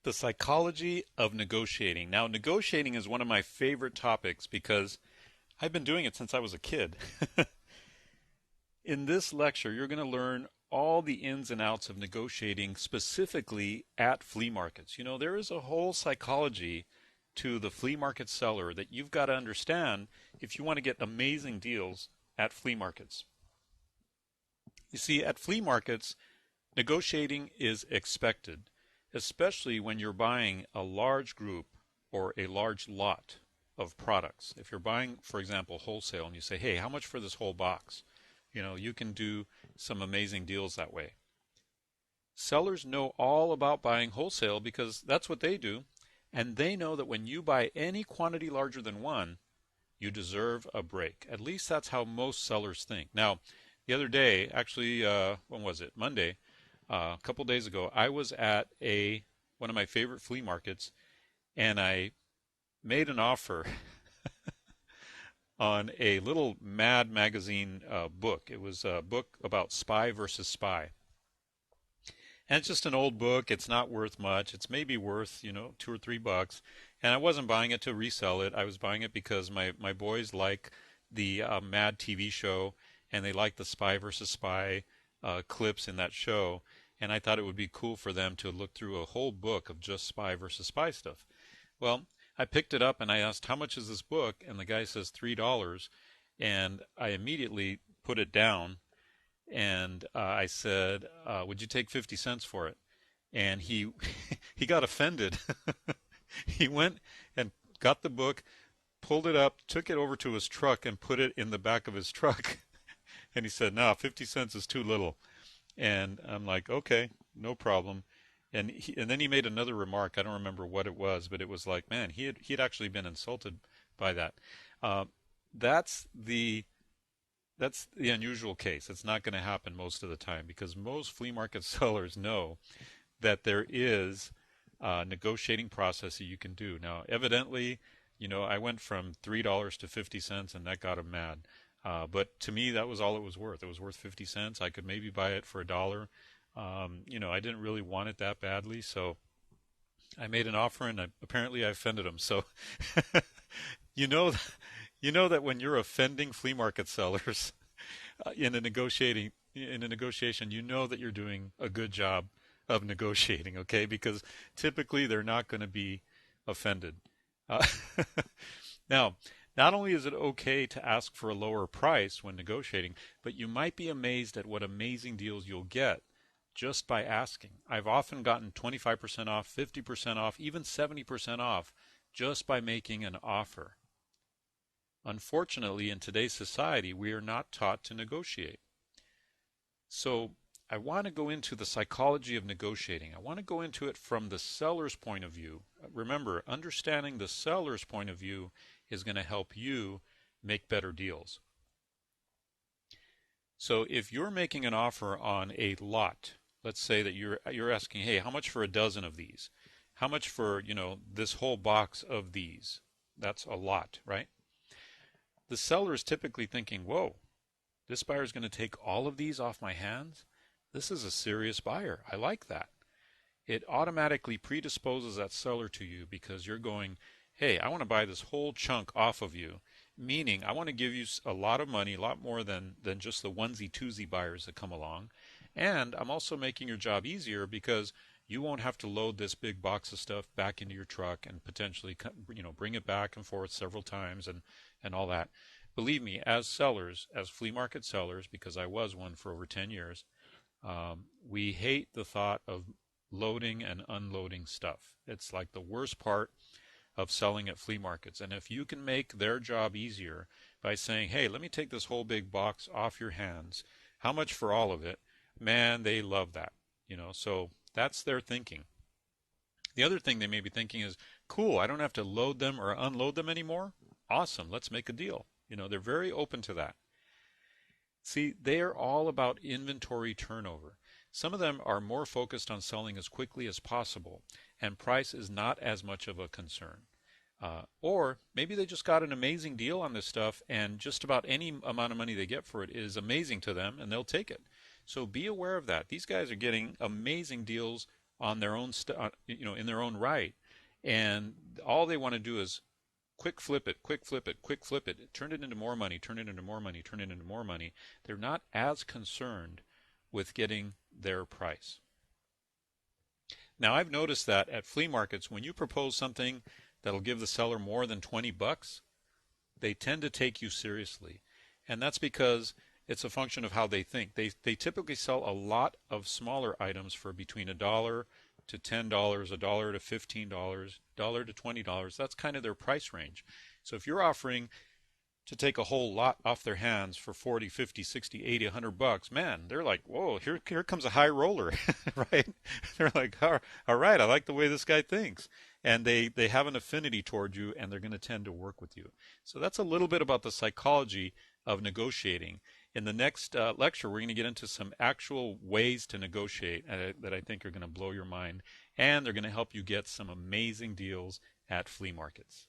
The psychology of negotiating. Now, negotiating is one of my favorite topics because I've been doing it since I was a kid. In this lecture, you're going to learn all the ins and outs of negotiating specifically at flea markets. You know, there is a whole psychology to the flea market seller that you've got to understand if you want to get amazing deals at flea markets. You see, at flea markets, negotiating is expected, especially when you're buying a large group or a large lot of products. If you're buying, for example, wholesale and you say, hey, how much for this whole box? You know, you can do some amazing deals that way. Sellers know all about buying wholesale because that's what they do. And they know that when you buy any quantity larger than one, you deserve a break. At least that's how most sellers think. Now, the other day, actually, when was it? Monday, a couple days ago, I was at one of my favorite flea markets, and I made an offer on a little Mad magazine book. It was a book about spy versus spy. And it's just an old book. It's not worth much. It's maybe worth, $2 or $3. And I wasn't buying it to resell it. I was buying it because my boys like the Mad TV show, and they like the spy versus spy clips in that show. And I thought it would be cool for them to look through a whole book of just spy versus spy stuff. Well, I picked it up and I asked, how much is this book? And the guy says $3. And I immediately put it down and I said, would you take 50 cents for it? And he he got offended. He went and got the book, pulled it up, took it over to his truck and put it in the back of his truck. And he said, no, 50 cents is too little. And I'm like, okay, no problem. And then he made another remark. I don't remember what it was, but it was like, man, he had actually been insulted by that. Uh, that's the that's the unusual case. It's not going to happen most of the time because most flea market sellers know that there is a negotiating process that you can do. Now, evidently, I went from $3 to 50 cents, and that got him mad. But to me, that was all it was worth. It was worth 50 cents. I could maybe buy it for $1. I didn't really want it that badly, so I made an offer, and apparently I offended him. So, you know, you know that when you're offending flea market sellers in a negotiation, you know that you're doing a good job of negotiating, okay? Because typically they're not going to be offended. Uh, Now, not only is it okay to ask for a lower price when negotiating, but you might be amazed at what amazing deals you'll get just by asking. I've often gotten 25% off, 50% off, even 70% off just by making an offer. Unfortunately, in today's society, we are not taught to negotiate. So I want to go into the psychology of negotiating. I want to go into it from the seller's point of view. Remember, understanding the seller's point of view is going to help you make better deals. So if you're making an offer on a lot, let's say that you're asking, hey, how much for a dozen of these? How much for, this whole box of these? That's a lot, right? The seller is typically thinking, whoa, this buyer is going to take all of these off my hands? This is a serious buyer. I like that. It automatically predisposes that seller to you because you're going, hey, I want to buy this whole chunk off of you, meaning I want to give you a lot of money, a lot more than just the onesie twosie buyers that come along. And I'm also making your job easier because you won't have to load this big box of stuff back into your truck and potentially bring it back and forth several times and all that. Believe me, as sellers, as flea market sellers, because I was one for over 10 years, we hate the thought of loading and unloading stuff. It's like the worst part of selling at flea markets. And if you can make their job easier by saying, hey, let me take this whole big box off your hands, how much for all of it? Man, they love that. So that's their thinking. The other thing they may be thinking is, cool, I don't have to load them or unload them anymore. Awesome, let's make a deal. They're very open to that. See, they are all about inventory turnover. Some of them are more focused on selling as quickly as possible, and price is not as much of a concern. Or maybe they just got an amazing deal on this stuff, and just about any amount of money they get for it is amazing to them, and they'll take it. So be aware of that. These guys are getting amazing deals on their own, in their own right, and all they want to do is quick flip it, quick flip it, quick flip it, turn it into more money, turn it into more money, turn it into more money. They're not as concerned with getting their price. Now, I've noticed that at flea markets, when you propose something that'll give the seller more than 20 bucks, they tend to take you seriously. And that's because it's a function of how they think. They typically sell a lot of smaller items for between $1 to $10, $1 to $15, $1 to $20. That's kind of their price range. So if you're offering to take a whole lot off their hands for 40, 50, 60, 80, 100 bucks, man, they're like, whoa, here comes a high roller, right? They're like, all right, I like the way this guy thinks. And they have an affinity toward you, and they're going to tend to work with you. So that's a little bit about the psychology of negotiating. In the next lecture, we're going to get into some actual ways to negotiate that I think are going to blow your mind, and they're going to help you get some amazing deals at flea markets.